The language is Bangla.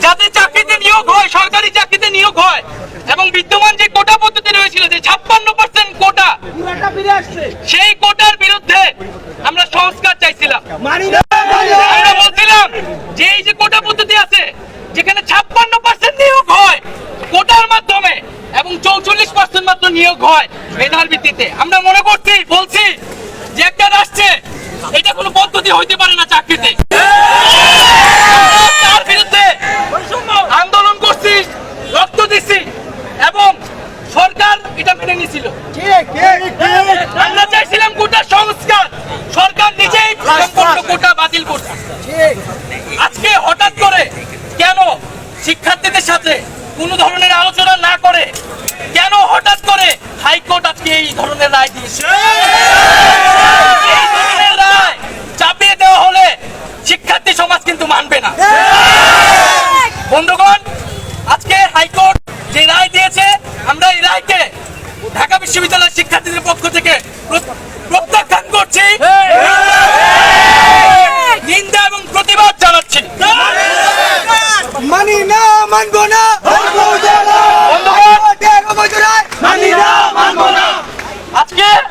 যাতে চাকরিতে নিয়োগ হয়, সরকারি চাকরিতে নিয়োগ হয়, এবং বিদ্যমান যে কোটা পদ্ধতি রয়েছিল যে 56% কোটা, সেই কোটার বিরুদ্ধে আমরা সংস্কার চাইছিলাম। আমরা বলছিলাম যে এই যে কোটা পদ্ধতি আছে যেখানে 56% নিয়োগ হয় কোটার মাধ্যমে এবং 44% মাত্র নিয়োগ হয় মেধার ভিত্তিতে, আমরা মনে করছি বলছি যে একটা রাষ্ট্রে এটা কোনো পদ্ধতি হইতে পারে না চাকরিতে। তার বিরুদ্ধে আন্দোলন করছি, রক্ত দিচ্ছি এবং সরকার এটা মেনে নিয়েছিল। আমরা চাইছিলাম কোটা সংস্কার, সরকার নিজেই সম্পূর্ণ কোটা বাতিল করছে। আজকে হঠাৎ করে কেন শিক্ষার্থীদের সাথে কোনো ধরনের আলোচনা না করে কেন হঠাৎ করে হাইকোর্ট আজকে এই ধরনের রায় দিয়েছে? এই ধরনের রায় চাপিয়ে দেওয়া হলে শিক্ষার্থী সমাজ কিন্তু মানবে না। বন্ধুগণ, আজকে হাইকোর্ট যে রায় দিয়েছে আমরা এই রায়কে ঢাকা বিশ্ববিদ্যালয়ের শিক্ষার্থীদের পক্ষ থেকে